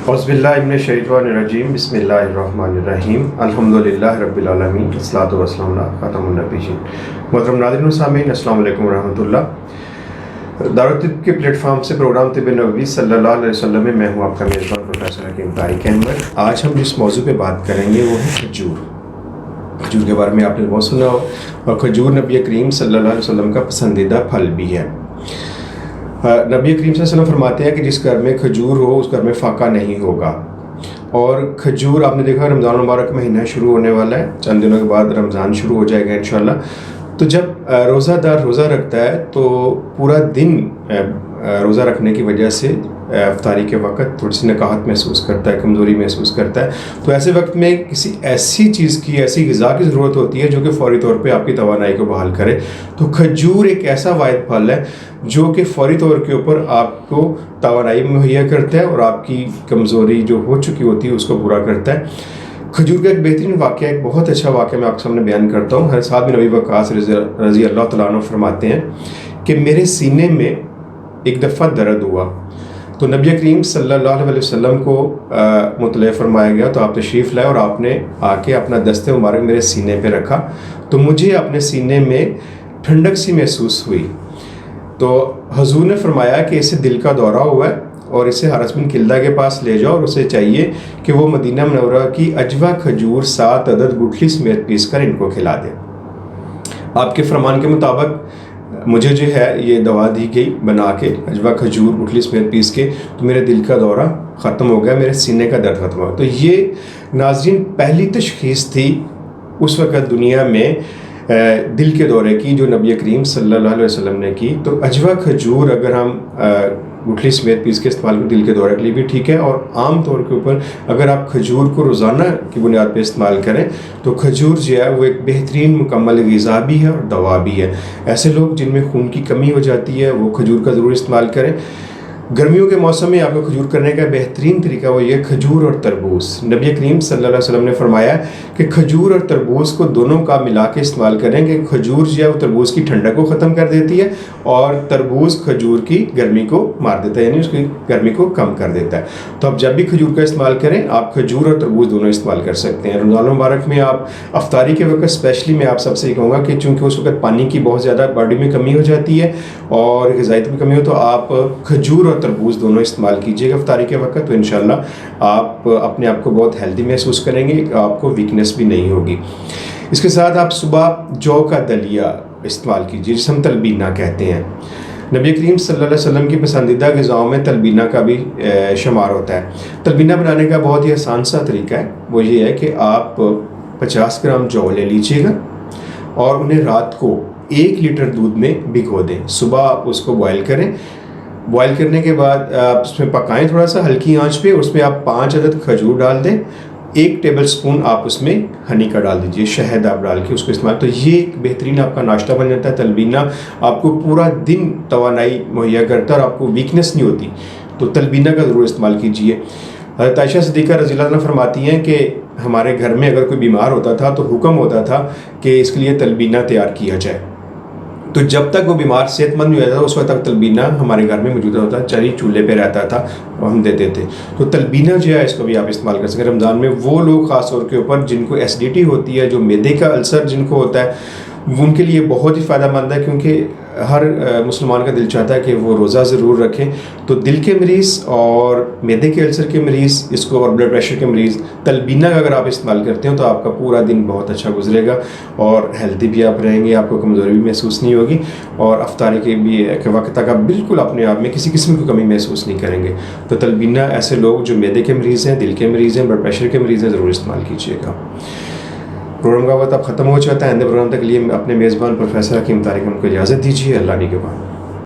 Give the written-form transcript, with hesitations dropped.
اعوذ باللہ من الشیطان الرجیم، بسم اللہ الرحمن الرحیم، الحمدللہ رب العالمین، والصلاۃ والسلام علی خاتم النبیین۔ محترم ناظرین و سامعین، السلام علیکم ورحمۃ اللہ۔ دارالطب کے پلیٹ فارم سے پروگرام طب نبوی صلی اللہ علیہ وسلم میں میں ہوں آپ کا میزبان پروفیسر حکیم طارق احمد۔ آج ہم جس موضوع پہ بات کریں گے وہ ہے کھجور۔ کھجور کے بارے میں آپ نے بہت سنا ہو، اور کھجور نبی کریم صلی اللہ علیہ وسلم کا پسندیدہ پھل بھی ہے۔ نبی کریم صلی اللہ علیہ وسلم فرماتے ہیں کہ جس گھر میں کھجور ہو اس گھر میں فاقہ نہیں ہوگا۔ اور کھجور آپ نے دیکھا رمضان المبارک مہینہ شروع ہونے والا ہے، چند دنوں کے بعد رمضان شروع ہو جائے گا انشاءاللہ۔ تو جب روزہ دار روزہ رکھتا ہے تو پورا دن روزہ رکھنے کی وجہ سے افطاری کے وقت تھوڑی سی نکاہت محسوس کرتا ہے، کمزوری محسوس کرتا ہے۔ تو ایسے وقت میں کسی ایسی چیز کی، ایسی غذا کی ضرورت ہوتی ہے جو کہ فوری طور پہ آپ کی توانائی کو بحال کرے۔ تو کھجور ایک ایسا واحد پھل ہے جو کہ فوری طور کے اوپر آپ کو توانائی مہیا کرتا ہے اور آپ کی کمزوری جو ہو چکی ہوتی ہے اس کو پورا کرتا ہے۔ کھجور کا ایک بہترین واقعہ، ایک بہت اچھا واقعہ میں آپ کے سامنے بیان کرتا ہوں۔ حضرت صاحب نبی وقاص رضی اللہ تعالیٰ عنہ فرماتے ہیں کہ میرے سینے میں ایک دفعہ درد ہوا، تو نبی کریم صلی اللہ علیہ وسلم کو مطلع فرمایا گیا، تو آپ تشریف لائے اور آپ نے آ کے اپنا دست مبارک میرے سینے پہ رکھا، تو مجھے اپنے سینے میں ٹھنڈک سی محسوس ہوئی۔ تو حضور نے فرمایا کہ اسے دل کا دورہ ہوا ہے اور اسے حارث بن کلدہ کے پاس لے جاؤ، اور اسے چاہیے کہ وہ مدینہ منورہ کی اجوا کھجور 7 عدد گٹھلی سمیت پیس کر ان کو کھلا دے۔ آپ کے فرمان کے مطابق مجھے جو ہے یہ دوا دی گئی بنا کے، اجوا کھجور گٹھلی سمیت پیس کے، تو میرے دل کا دورہ ختم ہو گیا، میرے سینے کا درد ختم ہو گیا۔ تو یہ ناظرین پہلی تشخیص تھی اس وقت دنیا میں دل کے دورے کی جو نبی کریم صلی اللہ علیہ وسلم نے کی۔ تو اجوا کھجور اگر ہم گٹھلی سمیت پیس کے استعمال کریں دل کے دورے کے لیے بھی ٹھیک ہے، اور عام طور کے اوپر اگر آپ کھجور کو روزانہ کی بنیاد پہ استعمال کریں تو کھجور جو ہے وہ ایک بہترین مکمل غذا بھی ہے اور دوا بھی ہے۔ ایسے لوگ جن میں خون کی کمی ہو جاتی ہے وہ کھجور کا ضرور استعمال کریں۔ گرمیوں کے موسم میں آپ کو کھجور کرنے کا بہترین طریقہ وہ یہ کھجور اور تربوز۔ نبی کریم صلی اللہ علیہ وسلم نے فرمایا کہ کھجور اور تربوز کو دونوں کا ملا کے استعمال کریں کہ کھجور جو ہے وہ تربوز کی ٹھنڈک کو ختم کر دیتی ہے اور تربوز کھجور کی گرمی کو مار دیتا ہے، یعنی اس کی گرمی کو کم کر دیتا ہے۔ تو آپ جب بھی کھجور کا استعمال کریں آپ کھجور اور تربوز دونوں استعمال کر سکتے ہیں۔ رمضان المبارک میں آپ افطاری کے وقت اسپیشلی میں آپ سب سے یہ کہوں گا کہ چونکہ اس وقت پانی کی بہت زیادہ باڈی میں کمی ہو جاتی ہے اور غذائیت میں کمی ہو، تو آپ کھجور اور تربوز دونوں استعمال کیجیے گا افطاری کے وقت، تو انشاءاللہ آپ اپنے آپ کو بہت ہیلدی محسوس کریں گے، آپ کو ویکنس بھی نہیں ہوگی۔ اس کے ساتھ آپ صبح جو کا دلیا استعمال کیجیے جسے ہم تلبینہ کہتے ہیں۔ نبی کریم صلی اللہ علیہ وسلم کی پسندیدہ غذاؤں میں تلبینہ کا بھی شمار ہوتا ہے۔ تلبینہ بنانے کا بہت ہی آسان سا طریقہ ہے، وہ یہ ہے کہ آپ 50 گرام جو لے لیجیے گا اور انہیں رات کو 1 لیٹر دودھ میں بھگو دیں، صبح آپ اس کو بوائل کریں۔ بوائل کرنے کے بعد آپ اس میں پکائیں تھوڑا سا ہلکی آنچ پہ، اس میں آپ 5 عدد کھجور ڈال دیں، 1 ٹیبل سپون آپ اس میں ہنی کا ڈال دیجئے، شہد آپ ڈال کے اس کو استعمال، تو یہ ایک بہترین آپ کا ناشتہ بن جاتا ہے۔ تلبینہ آپ کو پورا دن توانائی مہیا کرتا ہے اور آپ کو ویکنس نہیں ہوتی، تو تلبینہ کا ضرور استعمال کیجئے۔ حضرت عائشہ صدیقہ رضی اللہ عنہ فرماتی ہیں کہ ہمارے گھر میں اگر کوئی بیمار ہوتا تھا تو حکم ہوتا تھا کہ اس کے لیے تلبینہ تیار کیا جائے، تو جب تک وہ بیمار صحت مند نہیں ہوتا تھا اس وقت تک تلبینہ ہمارے گھر میں موجود ہوتا تھا، چاری چولہے پہ رہتا تھا اور ہم دیتے تھے۔ تو تلبینہ جو ہے اس کو بھی آپ استعمال کر سکیں رمضان میں۔ وہ لوگ خاص طور کے اوپر جن کو ایسیڈیٹی ہوتی ہے، جو معدے کا السر جن کو ہوتا ہے، ان کے لیے بہت ہی فائدہ مند ہے، کیونکہ ہر مسلمان کا دل چاہتا ہے کہ وہ روزہ ضرور رکھیں۔ تو دل کے مریض اور معدے کے السر کے مریض اس کو اور بلڈ پریشر کے مریض تلبینہ کا اگر آپ استعمال کرتے ہیں تو آپ کا پورا دن بہت اچھا گزرے گا اور ہیلدی بھی آپ رہیں گے، آپ کو کمزوری بھی محسوس نہیں ہوگی، اور افطاری کے وقت تک آپ بالکل اپنے آپ میں کسی قسم کی کمی محسوس نہیں کریں گے۔ تو تلبینہ ایسے لوگ جو معدے کے مریض ہیں، دل کے مریض ہیں، بلڈ پریشر کے مریض ہیں، ضرور استعمال کیجیے گا۔ پروگرام کا وقت اب ختم ہو چاہتا ہے، آئندہ پروگرام تک لیے اپنے میزبان پروفیسر حکیم طارق کو اجازت دیجیے۔ اللہ نے کے بعد